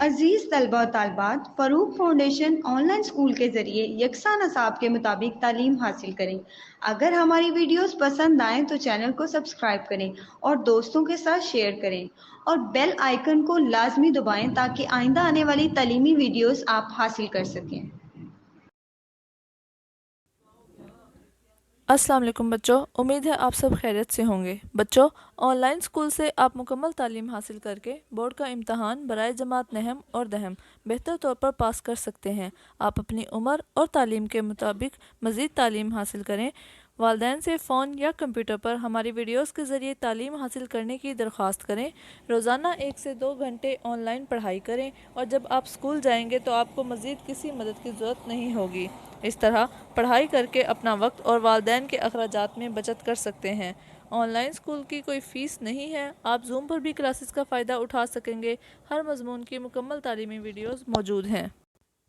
अजीज़ तलबा और तालबात, Farooq foundation online school के ज़रिए यकसा नसाब के मुताबिक तालीम हासिल करें। अगर हमारी वीडियोस पसंद आएँ तो चैनल को सब्सक्राइब करें और दोस्तों के साथ शेयर करें और बेल आइकन को लाजमी दबाएं ताकि आइंदा आने वाली तालीमी वीडियोस आप हासिल कर सकें। अस्सलाम वालेकुम बच्चों, उम्मीद है आप सब खैरियत से होंगे। बच्चों, ऑनलाइन स्कूल से आप मुकम्मल तालीम हासिल करके बोर्ड का इम्तहान बराए जमात नहम और दहम बेहतर तौर पर पास कर सकते हैं। आप अपनी उम्र और तालीम के मुताबिक मज़ीद तालीम हासिल करें। वालिदैन से फ़ोन या कंप्यूटर पर हमारी वीडियोस के ज़रिए तालीम हासिल करने की दरख्वास्त करें। रोज़ाना 1 से 2 घंटे ऑनलाइन पढ़ाई करें और जब आप स्कूल जाएंगे तो आपको मज़ीद किसी मदद की ज़रूरत नहीं होगी। इस तरह पढ़ाई करके अपना वक्त और वालिदैन के अखराजात में बचत कर सकते हैं। ऑनलाइन स्कूल की कोई फ़ीस नहीं है। आप जूम पर भी क्लासेस का फ़ायदा उठा सकेंगे। हर मजमून की मुकम्मल तालीमी वीडियोस मौजूद हैं।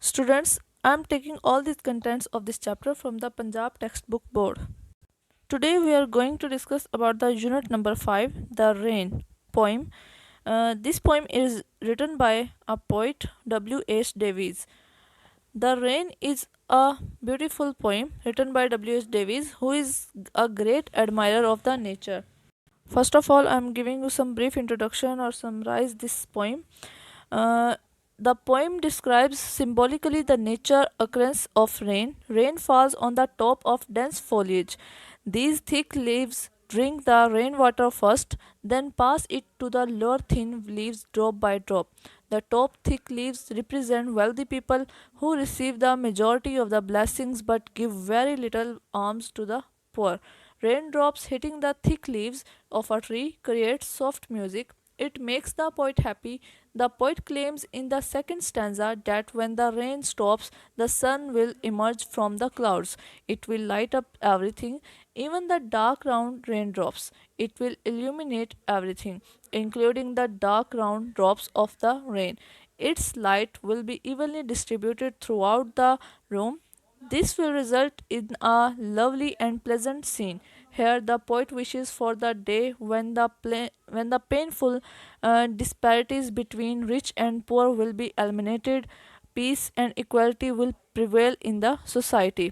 Students, I am taking all this contents of this chapter from the Punjab text book board. Today we are going to discuss about the unit number 5, The Rain poem. This poem is written by a poet W.H. Davies. The Rain is a beautiful poem written by W.H. Davies, who is a great admirer of the nature. First of all, I am giving you some brief introduction or summarize this poem. The poem describes symbolically the nature occurrence of rain. Rain falls on the top of dense foliage. These thick leaves drink the rainwater first, then pass it to the lower thin leaves drop by drop. The top thick leaves represent wealthy people who receive the majority of the blessings but give very little alms to the poor. Raindrops hitting the thick leaves of a tree create soft music. It makes the poet happy. The poet claims in the second stanza that when the rain stops, the sun will emerge from the clouds. It will light up everything, even the dark round raindrops. It will illuminate everything, including the dark round drops of the rain. Its light will be evenly distributed throughout the room. This will result in a lovely and pleasant scene. Here, the poet wishes for the day when the painful disparities between rich and poor will be eliminated. Peace and equality will prevail in the society.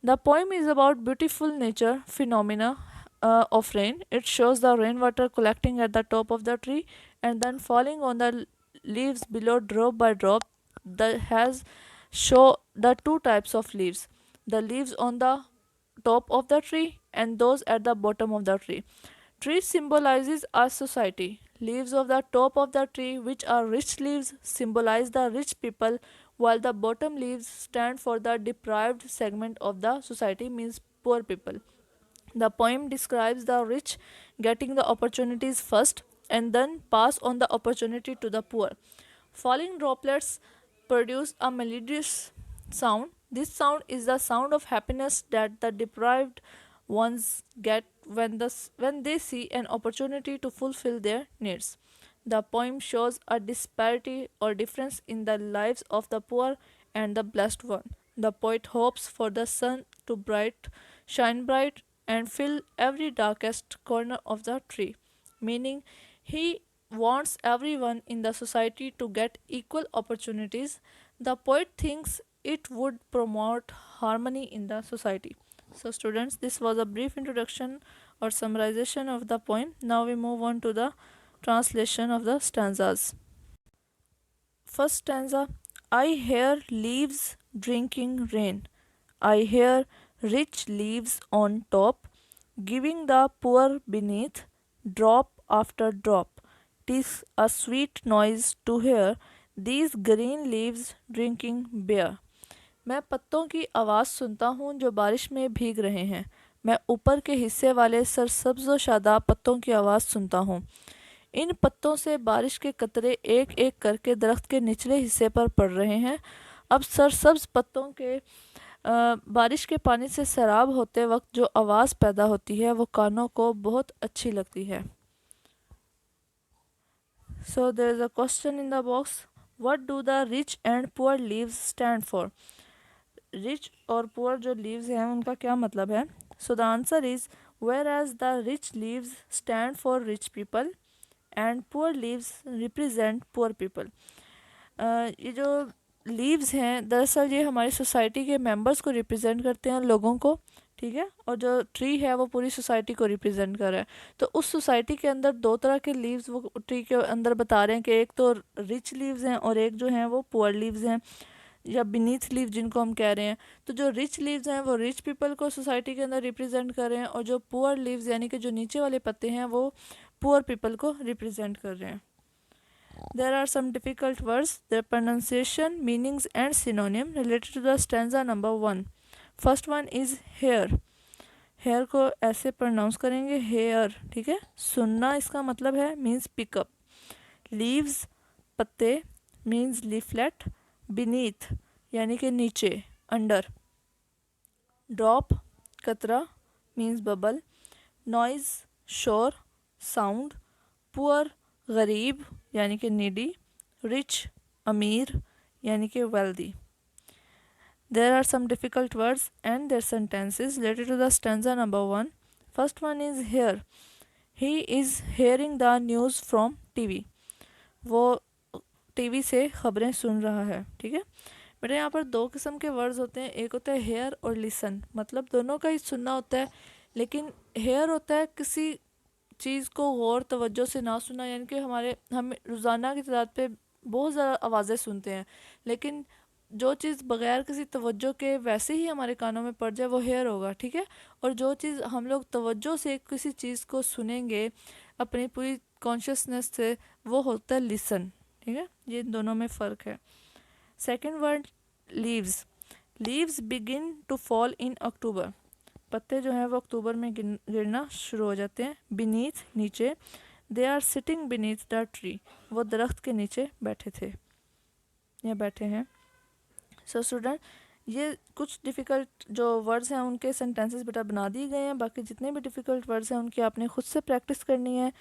The poem is about beautiful nature phenomena of rain. It shows the rainwater collecting at the top of the tree and then falling on the leaves below drop by drop. That has show the two types of leaves, the leaves on the top of the tree and those at the bottom of the tree. Tree symbolizes our society. Leaves of the top of the tree, which are rich leaves, symbolize the rich people, while the bottom leaves stand for the deprived segment of the society, means poor people. The poem describes the rich getting the opportunities first and then pass on the opportunity to the poor. Falling droplets produce a melodious sound. This sound is the sound of happiness that the deprived ones get when they see an opportunity to fulfill their needs. The poem shows a disparity or difference in the lives of the poor and the blessed one. The poet hopes for the sun to shine bright and fill every darkest corner of the tree, meaning he wants everyone in the society to get equal opportunities. The poet thinks it would promote harmony in the society. So, students, this was a brief introduction or summarization of the poem. Now we move on to the translation of the stanzas. First stanza: I hear leaves drinking rain. I hear rich leaves on top, giving the poor beneath drop after drop. 'Tis a sweet noise to hear these green leaves drinking beer. मैं पत्तों की आवाज़ सुनता हूँ जो बारिश में भीग रहे हैं। मैं ऊपर के हिस्से वाले सरसब्ज व शादाब पत्तों की आवाज़ सुनता हूँ। इन पत्तों से बारिश के कतरे एक एक करके दरख्त के निचले हिस्से पर पड़ रहे हैं। अब सरसब्ज पत्तों के बारिश के पानी से सैराब होते वक्त जो आवाज़ पैदा होती है वो कानों को बहुत अच्छी लगती है। So there is a question in the box, what do the rich and poor leaves stand for? Rich और पुअर जो लीव्स हैं उनका क्या मतलब है? So the answer is whereas the rich leaves stand for rich people and poor leaves represent poor people. ये जो leaves हैं दरअसल ये हमारी सोसाइटी के मेंबर्स को रिप्रेजेंट करते हैं, लोगों को, ठीक है। और जो ट्री है वो पूरी सोसाइटी को रिप्रेजेंट कर रहा है। तो उस सोसाइटी के अंदर दो तरह के लीव्स वो ट्री के अंदर बता रहे हैं कि एक तो रिच लीव्स हैं और एक जो हैं वो पुअर लीव्स हैं, या बीनीथ लीव जिनको हम कह रहे हैं। तो जो रिच लीव्स हैं वो रिच पीपल को सोसाइटी के अंदर रिप्रेजेंट कर रहे हैं, और जो पुअर लीव्स यानी कि जो नीचे वाले पत्ते हैं वो पुअर पीपल को रिप्रेजेंट कर रहे हैं। There are some difficult words, their pronunciation, meanings and synonym related to the stanza number 1. First one is hair. Hair को ऐसे प्रोनाउंस करेंगे हेयर, ठीक है। सुनना इसका मतलब है मीन्स पिकअप। लीव्स पत्ते मीन्स लीफलेट। बीनीथ यानी कि नीचे, अंडर। ड्रॉप कतरा मीन्स बबल। नॉइज शोर, साउंड। पुअर गरीब यानी कि नीडी। रिच अमीर यानी कि wealthy. There are some difficult words and their sentences related to the stanza number 1. First one is hear. He is hearing the news from TV. वो TV से खबरें सुन रहा है, ठीक है। बेटा यहाँ पर दो किस्म के वर्ड्स होते हैं, एक होता है हेयर और लिसन, मतलब दोनों का ही सुनना होता है। लेकिन हेयर होता है किसी चीज़ को गौर तवज्जो से ना सुना, यानी कि हम रोज़ाना की तादाद पे बहुत ज़्यादा आवाज़ें सुनते हैं, लेकिन जो चीज़ बग़ैर किसी तवज्जो के वैसे ही हमारे कानों में पड़ जाए वो हेयर होगा, ठीक है। और जो चीज़ हम लोग तवज्जो से किसी चीज़ को सुनेंगे अपनी पूरी कॉन्शियसनेस से, वो होता है लिसन, ठीक है। ये दोनों में फ़र्क है। Second word leaves. Leaves begin to fall in October. पत्ते जो हैं वो अक्टूबर में गिरना शुरू हो जाते हैं। बीनीथ नीचे। They are sitting beneath the tree. वो दरख्त के नीचे बैठे थे या बैठे हैं। सो स्टूडेंट, ये कुछ डिफ़िकल्ट जो वर्ड्स हैं उनके सेंटेंसेस बेटा बना दिए गए हैं। बाकी जितने भी डिफ़िकल्ट वर्ड्स हैं उनकी आपने खुद से प्रैक्टिस करनी है।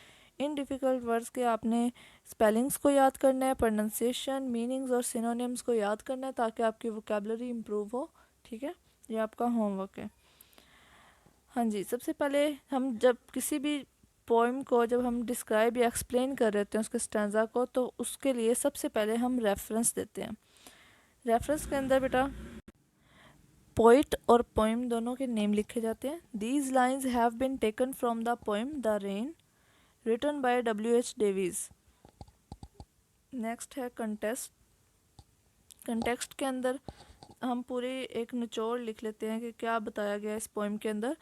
इन डिफ़िकल्ट वर्ड्स के आपने स्पेलिंग्स को याद करना है, प्रोनाउंसिएशन, मीनिंग्स और सिनोनिम्स को याद करना है ताकि आपकी वोकेबलरी इम्प्रूव हो, ठीक है। ये आपका होमवर्क है। हाँ जी, सबसे पहले हम जब किसी भी पोइम को जब हम डिस्क्राइब या एक्सप्लेन कर रहे होते हैं उसके स्टैंजा को, तो उसके लिए सबसे पहले हम रेफरेंस देते हैं। रेफरेंस के अंदर बेटा पोइट और पोइम दोनों के नेम लिखे जाते हैं। These lines have been taken from the poem the rain written by W.H. Davies. Next है कंटेस्ट। कंटेक्स्ट के अंदर हम पूरे एक निचोड़ लिख लेते हैं कि क्या बताया गया इस पोइम के अंदर।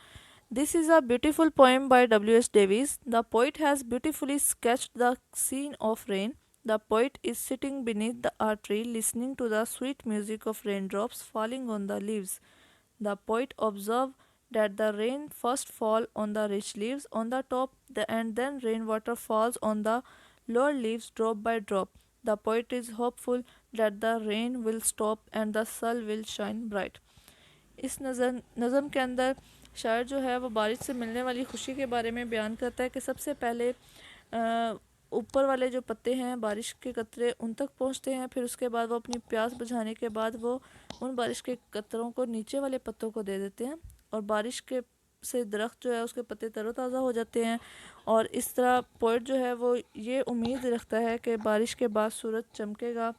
This is a beautiful poem by W.H. Davies. The poet has beautifully sketched the scene of rain. The poet is sitting beneath a tree listening to the sweet music of raindrops falling on the leaves. The poet observed that the rain first falls on the rich leaves on the top and then rainwater falls on the lower leaves drop by drop. The poet is hopeful that the rain will stop and the sun will shine bright. इस नज़म के अंदर शायर जो है वो बारिश से मिलने वाली खुशी के बारे में बयान करता है कि सबसे पहले ऊपर वाले जो पत्ते हैं बारिश के कतरे उन तक पहुंचते हैं, फिर उसके बाद वो अपनी प्यास बुझाने के बाद वो उन बारिश के कतरों को नीचे वाले पत्तों को दे देते हैं, और बारिश के से दरख्त जो है उसके पत्ते तरोताज़ा हो जाते हैं। और इस तरह पोइट जो है वो ये उम्मीद रखता है कि बारिश के बाद सूरज चमकेगा,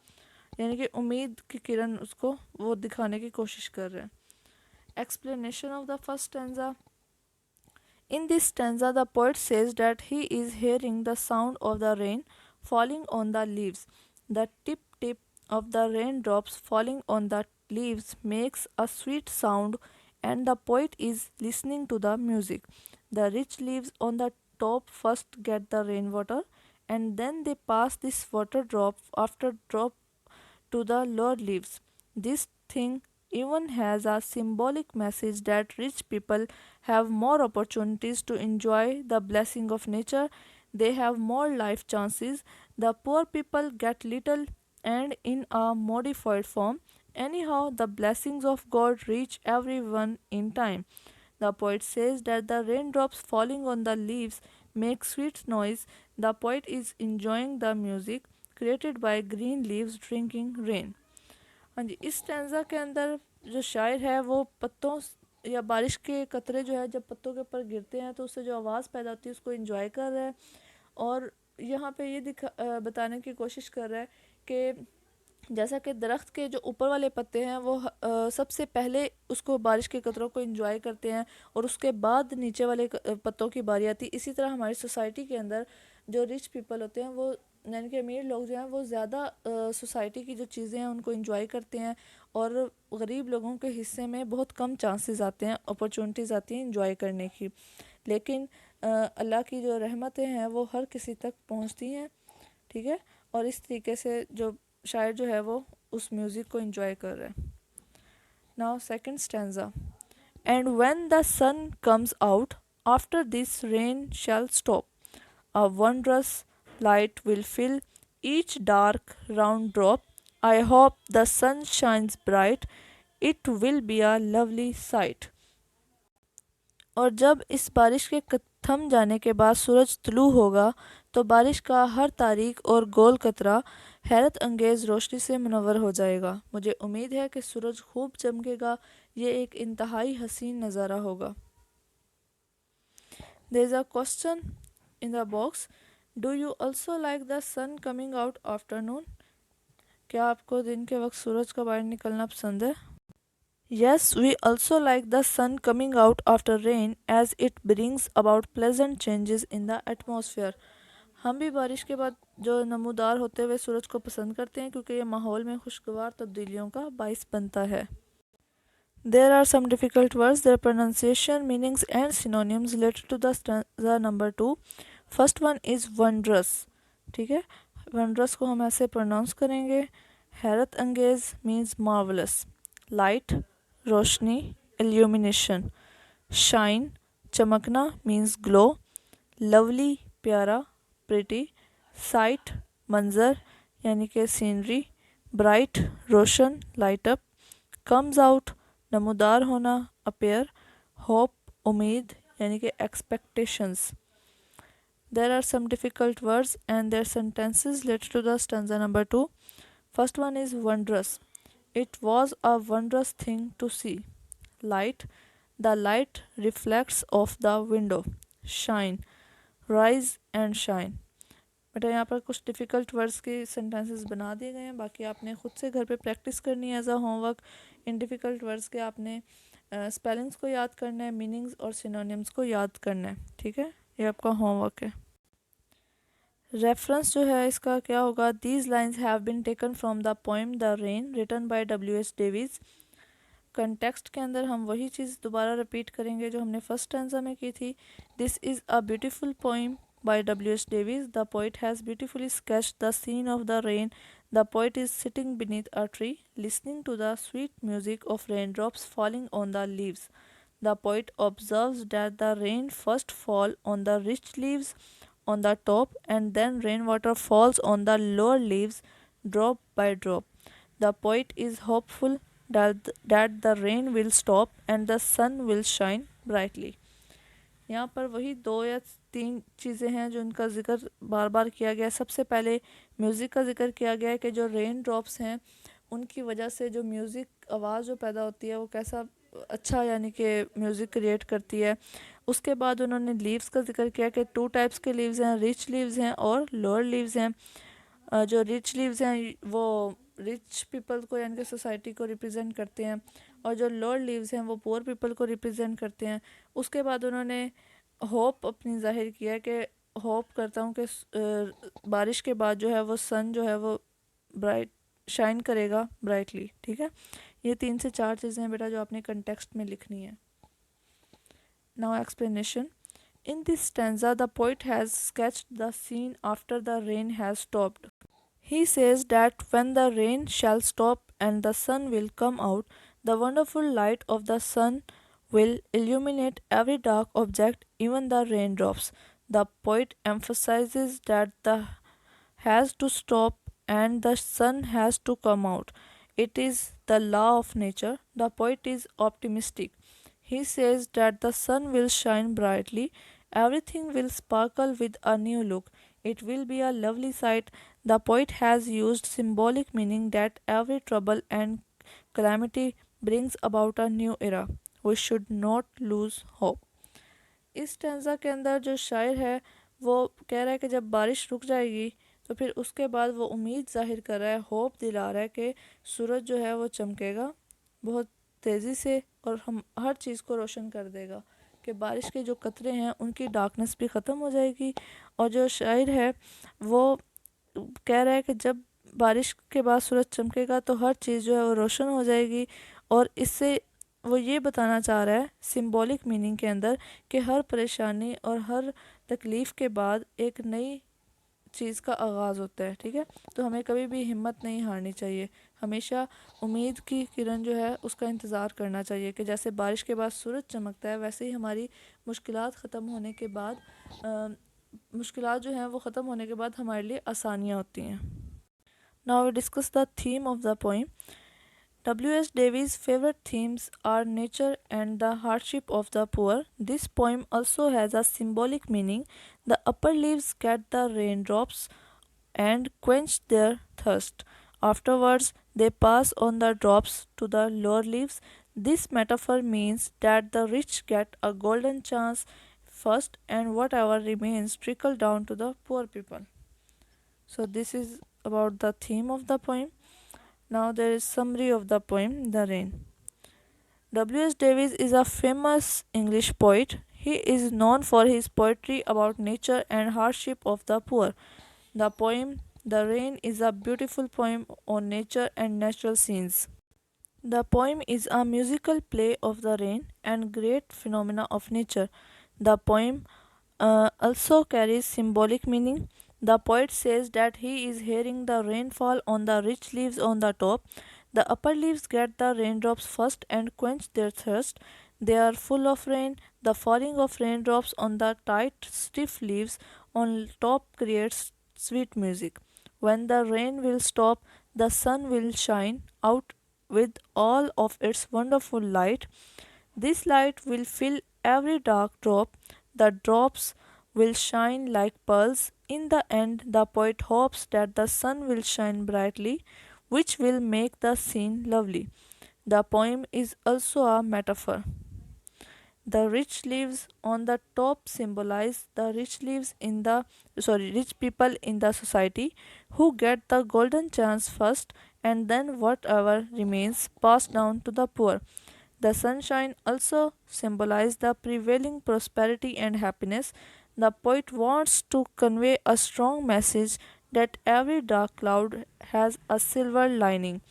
यानी कि उम्मीद की किरण उसको वो दिखाने की कोशिश कर रहे हैं। Explanation of the first stanza. In this stanza, the poet says that he is hearing the sound of the rain falling on the leaves. The tip tip of the raindrops falling on the leaves makes a sweet sound, and the poet is listening to the music. The rich leaves on the top first get the rainwater, and then they pass this water drop after drop to the lower leaves. This thing even has a symbolic message that rich people have more opportunities to enjoy the blessing of nature. They have more life chances. The poor people get little and in a modified form. Anyhow, the blessings of God reach everyone in time. The poet says that the raindrops falling on the leaves make sweet noise. The poet is enjoying the music created by green leaves drinking rain. हाँ जी, इस stanza के अंदर जो शायर है वो पत्तों या बारिश के कतरे जो है जब पत्तों के ऊपर गिरते हैं तो उससे जो आवाज़ पैदा होती है उसको एंजॉय कर रहा है, और यहाँ पे ये बताने की कोशिश कर रहा है कि जैसा कि दरख्त के जो ऊपर वाले पत्ते हैं वो सबसे पहले उसको बारिश के कतरों को एंजॉय करते हैं और उसके बाद नीचे वाले पत्तों की बारी आती है। इसी तरह हमारी सोसाइटी के अंदर जो रिच पीपल होते हैं वो यानी कि अमीर लोग जो हैं वो ज़्यादा सोसाइटी की जो चीज़ें हैं उनको एंजॉय करते हैं और गरीब लोगों के हिस्से में बहुत कम चांसेस आते हैं, अपॉर्चुनिटीज़ आती हैं एंजॉय करने की। लेकिन अल्लाह की जो रहमतें हैं वो हर किसी तक पहुंचती हैं, ठीक है। और इस तरीके से जो शायर जो है वो उस म्यूज़िक को एंजॉय कर रहे हैं। Now second stanza. And when the sun comes out after this rain shall stop, a wondrous light will fill each dark round drop. I hope the sun shines bright. It will be a lovely sight. और जब इस बारिश के थम जाने के बाद सूरज तुलू होगा तो बारिश का हर तारीख और गोल कतरा हैरत अंगेज़ रोशनी से मुनव्वर हो जाएगा। मुझे उम्मीद है कि सूरज खूब चमकेगा। ये एक इंतहाई हसीन नज़ारा होगा। There is a question in the box. Do you also like the sun coming out afternoon? क्या आपको दिन के वक्त सूरज का बाहर निकलना पसंद है? Yes, we also like the sun coming out after rain as it brings about pleasant changes in the atmosphere. हम भी बारिश के बाद जो नमूदार होते हुए सूरज को पसंद करते हैं क्योंकि ये माहौल में खुशगवार तब्दीलियों का बाइस बनता है। There are some difficult words, their pronunciation, meanings and synonyms related to the stanza number 2. First one is wondrous, ठीक है। wondrous को हम ऐसे प्रोनाउंस करेंगे। हैरत अंगेज मीन्स marvelous, light रोशनी illumination, shine चमकना मीन्स glow, lovely प्यारा pretty, sight मंजर यानी कि सीनरी, bright रोशन light up, comes out नमूदार होना अपेयर, होप उम्मीद यानी कि expectations. There are some difficult words and their sentences related to the stanza number 2. First one is wondrous. It was a wondrous thing to see. Light the light reflects off the window. Shine rise and shine. बेटा यहाँ पर कुछ difficult words के sentences बना दिए गए हैं, बाकी आपने ख़ुद से घर पे प्रैक्टिस करनी है एज अ होमवर्क। इन डिफ़िकल्ट वर्ड्स के आपने स्पेलिंग्स को याद करना है, मीनिंग्स और सिनोनिम्स को याद करना है, ठीक है। ये आपका होमवर्क है। रेफरेंस जो है इसका क्या होगा? These lines have been taken from the poem the rain written by W.S. Davies. Context के अंदर हम वही चीज़ दोबारा रिपीट करेंगे जो हमने फर्स्ट स्टैंजा में की थी। This is a beautiful poem by W.S. Davies. The poet has beautifully sketched the scene of the rain. The poet is sitting beneath a tree, listening to the sweet music of raindrops falling on the leaves. The poet observes that the rain first falls on the rich leaves on the top, and then rainwater falls on the lower leaves drop by drop. The poet is hopeful that the rain will stop and the sun will shine brightly. यहाँ पर वही 2 या 3 चीज़ें हैं जो उनका ज़िक्र बार बार किया गया है। सबसे पहले म्यूज़िक का ज़िक्र किया गया है कि जो रेन ड्रॉप्स हैं उनकी वजह से जो म्यूज़िक आवाज़ जो पैदा होती है वो कैसा अच्छा यानी कि म्यूज़िक क्रिएट करती है। उसके बाद उन्होंने लीव्स का ज़िक्र किया कि 2 टाइप्स के लीव्स हैं, रिच लीव्स हैं और लोअर लीव्स हैं। जो रिच लीव्स हैं वो रिच पीपल को यानी कि सोसाइटी को रिप्रेजेंट करते हैं और जो लोअर लीव्स हैं वो पुअर पीपल को रिप्रेजेंट करते हैं। उसके बाद उन्होंने होप अपनी ज़ाहिर किया कि होप करता हूँ कि बारिश के बाद जो है वो सन जो है वो ब्राइट शाइन करेगा ब्राइटली, ठीक है। ये 3 से 4 चीज़ें हैं बेटा जो आपने कंटेक्स्ट में लिखनी है। Now explanation. In this stanza, the poet has sketched the scene after the rain has stopped. He says that when the rain shall stop and the sun will come out, the wonderful light of the sun will illuminate every dark object, even the raindrops. The poet emphasizes that the has to stop and the sun has to come out. It is the law of nature. The poet is optimistic. He says that the sun will shine brightly, everything will sparkle with a new look. It will be a lovely sight. The poet has used symbolic meaning that every trouble and calamity brings about a new era. We should not lose hope. इस stanza के अंदर जो शायर है वो कह रहा है कि जब बारिश रुक जाएगी तो फिर उसके बाद वो उम्मीद ज़ाहिर कर रहा है, होप दिला रहा है कि सूरज जो है वो चमकेगा बहुत तेज़ी से और हम हर चीज़ को रोशन कर देगा, कि बारिश के जो कतरे हैं उनकी डार्कनेस भी ख़त्म हो जाएगी। और जो शायर है वो कह रहा है कि जब बारिश के बाद सूरज चमकेगा तो हर चीज़ जो है वो रोशन हो जाएगी। और इससे वो ये बताना चाह रहा है सिंबॉलिक मीनिंग के अंदर कि हर परेशानी और हर तकलीफ़ के बाद एक नई चीज़ का आगाज़ होता है। ठीक है, तो हमें कभी भी हिम्मत नहीं हारनी चाहिए, हमेशा उम्मीद की किरण जो है उसका इंतज़ार करना चाहिए कि जैसे बारिश के बाद सूरज चमकता है वैसे ही हमारी मुश्किलात ख़त्म होने के बाद मुश्किलात जो हैं वो ख़त्म होने के बाद हमारे लिए आसानियाँ होती हैं। Now we discuss the theme of the poem. W.S. Davies' favorite themes are nature and the hardship of the poor. This poem also has a symbolic meaning. The upper leaves get the raindrops and quench their thirst. Afterwards, they pass on the drops to the lower leaves. This metaphor means that the rich get a golden chance first, and whatever remains trickle down to the poor people. So this is about the theme of the poem. Now there is summary of the poem The Rain. W.S. Davies is a famous English poet. He is known for his poetry about nature and hardship of the poor. The poem The Rain is a beautiful poem on nature and natural scenes. The poem is a musical play of the rain and great phenomena of nature. The poem also carries symbolic meaning. The poet says that he is hearing the rainfall on the rich leaves on the top. The upper leaves get the raindrops first and quench their thirst. They are full of rain. The falling of raindrops on the tight, stiff leaves on top creates sweet music. When the rain will stop, the sun will shine out with all of its wonderful light. This light will fill every dark drop. The drops will shine like pearls. In the end, the poet hopes that the sun will shine brightly, which will make the scene lovely. The poem is also a metaphor. The rich leaves on the top symbolize the rich people in the society who get the golden chance first, and then whatever remains passed down to the poor. The sunshine also symbolizes the prevailing prosperity and happiness. The poet wants to convey a strong message that every dark cloud has a silver lining.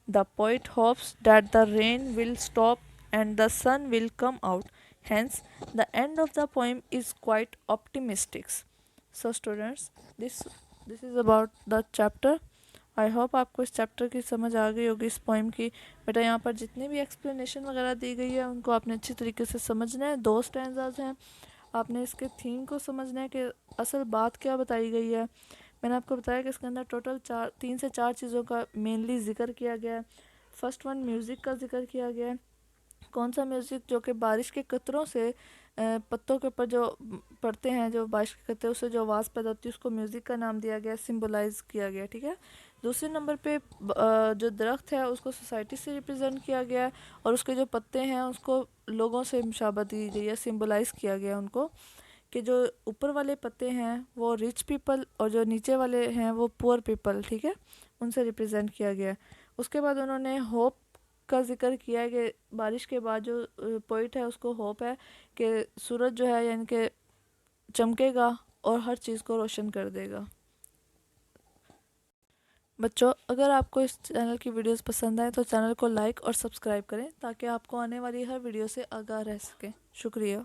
The poet hopes that the rain will stop and the sun will come out. Hence, the end of the poem is quite optimistic. So, students, this is about the chapter. I hope आपको इस chapter की समझ आ गई होगी, इस poem की। बेटा यहाँ पर जितनी भी एक्सप्लेनेशन वगैरह दी गई है उनको आपने अच्छी तरीके से समझना है। 2 स्टैंजाज हैं, आपने इसके थीम को समझना है कि असल बात क्या बताई गई है। मैंने आपको बताया कि इसके अंदर टोटल 3 से 4 चीज़ों का मेनली ज़िक्र किया गया है। फर्स्ट वन म्यूज़िक का ज़िक्र किया गया है। कौन सा म्यूज़िक? जो कि बारिश के कतरों से पत्तों के ऊपर जो पड़ते हैं, जो बारिश के कतरे, उससे जो आवाज़ पैदा होती है उसको म्यूज़िक का नाम दिया गया, सिम्बलाइज किया गया। ठीक है, दूसरे नंबर पे जो दरख्त है उसको सोसाइटी से रिप्रेजेंट किया गया है और उसके जो पत्ते हैं उसको लोगों से मुशाबत दी गई है, सिम्बलाइज किया गया उनको, कि जो ऊपर वाले पत्ते हैं वो रिच पीपल और जो नीचे वाले हैं वो पुअर पीपल, ठीक है, उनसे रिप्रेजेंट किया गया है। उसके बाद उन्होंने होप का जिक्र किया है कि बारिश के बाद जो पोइट है उसको होप है कि सूरज जो है यानी कि चमकेगा और हर चीज़ को रोशन कर देगा। बच्चों, अगर आपको इस चैनल की वीडियोस पसंद आए तो चैनल को लाइक और सब्सक्राइब करें ताकि आपको आने वाली हर वीडियो से आगाह रह सकें। शुक्रिया।